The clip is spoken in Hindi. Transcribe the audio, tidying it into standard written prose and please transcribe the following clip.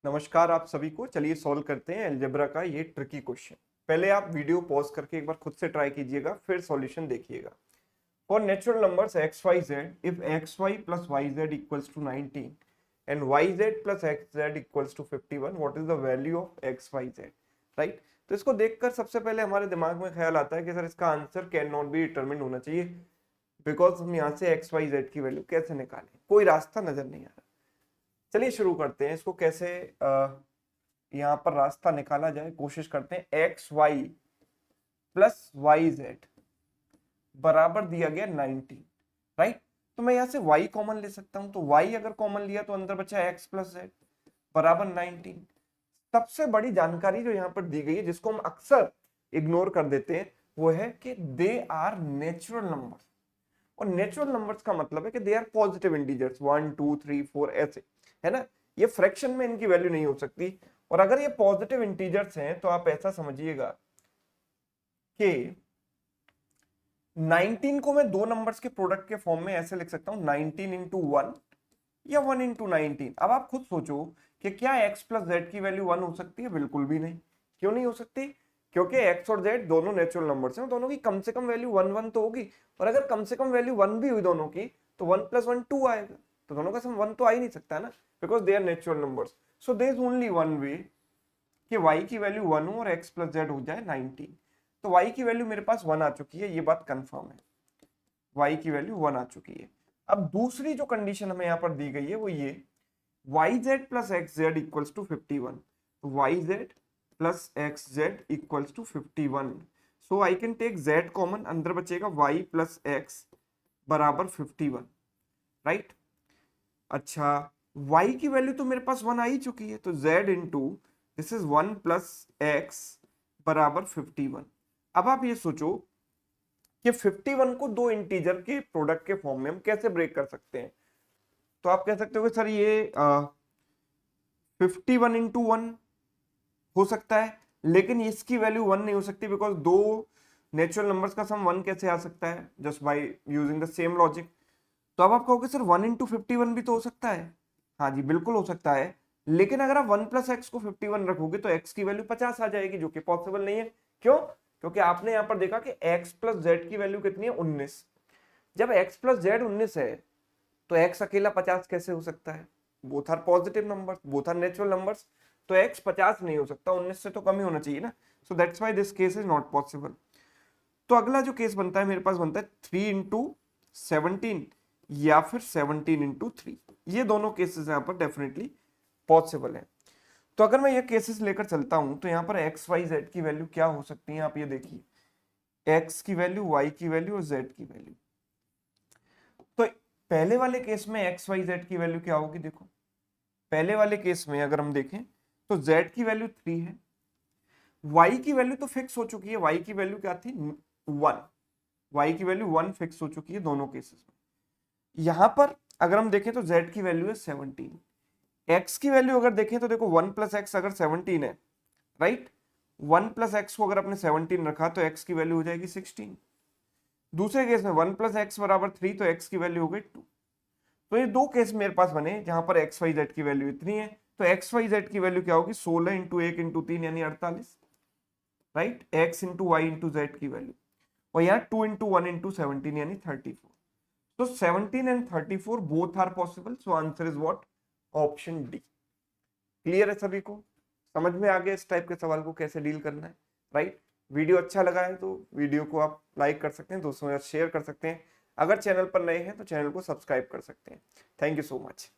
नमस्कार आप सभी को। चलिए सॉल्व करते हैं अलजेब्रा का ये ट्रिकी क्वेश्चन। पहले आप वीडियो पॉज करके एक बार खुद से ट्राई कीजिएगा, फिर सॉल्यूशन देखिएगा। For natural numbers X Y Z, if X Y plus Y Z equals to 19 and Y Z plus X Z equals to 51, what is the value of X Y Z? Right. तो इसको देखकर सबसे पहले हमारे दिमाग में ख्याल आता है कि सर इसका answer can not be determined होना चाहिए, बिकॉज हम यहाँ से एक्स वाई जेड की वैल्यू कैसे निकालें, कोई रास्ता नजर नहीं आ रहा। चलिए शुरू करते हैं इसको कैसे यहाँ पर रास्ता निकाला जाए। कोशिश करते हैं। X Y plus Y Z बराबर दिया गया 19, राइट। तो मैं यहाँ से y कॉमन ले सकता हूं, तो y अगर कॉमन लिया तो अंदर बचा x प्लस जेड बराबर 19। सबसे बड़ी जानकारी जो यहाँ पर दी गई है, जिसको हम अक्सर इग्नोर कर देते हैं, वो है कि दे आर नेचुरल नंबर्स। और नेचुरल नंबर्स का मतलब है कि दे आर पॉजिटिव इंटीजर्स, 1 2 3 4 ऐसे, है ना। ये फ्रैक्शन में इनकी वैल्यू नहीं हो सकती। और अगर ये पॉजिटिव इंटीजर्स हैं तो आप ऐसा समझिएगा कि 19 को मैं दो नंबर्स के प्रोडक्ट के फॉर्म में ऐसे लिख सकता हूं, 19 इंटू 1 या 1 इंटू 19। अब आप खुद सोचो कि क्या x प्लस जेड की वैल्यू 1 हो सकती है? बिल्कुल भी नहीं। क्यों नहीं हो सकती? क्योंकि x और z दोनों नेचुरल नंबर्स हैं, दोनों की कम से कम वैल्यू 1 1 तो होगी। और अगर कम से कम वैल्यू 1 भी हुई दोनों की, तो 1 प्लस 1 2 आएगा। तो दोनों का सम 1 तो आ ही नहीं सकता ना, because they are natural numbers. So there is only one way कि y की वैल्यू 1 हो और x प्लस जेड हो जाए 19। तो y की वैल्यू मेरे पास 1 आ चुकी है, ये बात कंफर्म है। y की वैल्यू 1 आ चुकी है। अब दूसरी जो कंडीशन हमें यहाँ पर दी गई है वो ये, Y Z plus X Z equals to 51। Y Z plus X Z equals to 51। So I can take z common, अंदर बचेगा y प्लस एक्स बराबर 51, राइट। अच्छा, y की वैल्यू तो मेरे पास 1 आ ही चुकी है, तो z into this is 1 plus x बराबर 51। अब आप ये सोचो कि 51 को दो इंटीजर के प्रोडक्ट के फॉर्म में हम कैसे ब्रेक कर सकते हैं। तो आप कह सकते हो कि सर ये 51 इंटू 1 हो सकता है, लेकिन इसकी वैल्यू 1 नहीं हो सकती, बिकॉज दो नेचुरल नंबर्स का सम 1 कैसे आ सकता है? Just by using the same logic. तो अब आप कहोगे सर 1 इंटू 51 भी तो हो सकता है। हाँ जी, बिल्कुल हो सकता है, लेकिन अगर आप 1 प्लस एक्स को 51 रखोगे तो x की वैल्यू 50 आ जाएगी, जो कि पॉसिबल नहीं है। क्यों? क्योंकि आपने यहां पर देखा कि x प्लस जेड की वैल्यू कितनी है? 19। जब x प्लस जेड 19 है तो x अकेला 50 कैसे हो सकता है? Both are positive numbers, both are natural numbers. तो x 50 नहीं हो सकता, 19 से तो कम ही होना चाहिए ना। So that's why this case is not possible. तो अगला जो केस बनता है मेरे पास बनता है 3 इंटू 17 या फिर 17 इंटू 3। ये दोनों केसेस यहाँ पर डेफिनेटली पॉसिबल है। तो अगर मैं ये केसेस लेकर चलता हूं तो यहाँ पर एक्स वाई जेड की वैल्यू क्या हो सकती है? आप ये देखिए, एक्स की वैल्यू, वाई की वैल्यू और जेड की वैल्यू। तो पहले वाले केस में एक्स वाई जेड की वैल्यू क्या होगी? देखो, पहले वाले केस में अगर हम देखें तो जेड की वैल्यू 3 है, वाई की वैल्यू तो फिक्स हो चुकी है। वाई की वैल्यू क्या थी? 1। वाई की वैल्यू 1 फिक्स हो चुकी है दोनों केसेस में। यहां पर अगर हम देखें तो जेड की वैल्यू है 17। एक्स की वैल्यू अगर देखें तो देखो 1 प्लस एक्स अगर 17 है, राइट, 1 प्लस एक्स को अगर आपने 17 रखा तो एक्स की वैल्यू हो जाएगी 16। दूसरे केस में 1 प्लस एक्स बराबर 3, तो एक्स की वैल्यू हो गई 2। तो ये दो केस मेरे पास बने जहां पर एक्स वाई जेड की वैल्यू इतनी है। तो एक्स वाई जेड की वैल्यू क्या होगी? 16 इंटू 1 इंटू 3 यानी 48, right. X into Y into Z की वैल्यू, और यहाँ 2 इंटू 1 इंटू 17 यानी 34। तो 17 and 34 both are possible. So answer is what? Option D. Clear है सभी को? समझ में आ गया इस टाइप के सवाल को कैसे डील करना है, राइट। वीडियो अच्छा लगा है तो वीडियो को आप लाइक कर सकते हैं, दोस्तों के साथ शेयर कर सकते हैं। अगर चैनल पर नए हैं तो चैनल को सब्सक्राइब कर सकते हैं। Thank you so much.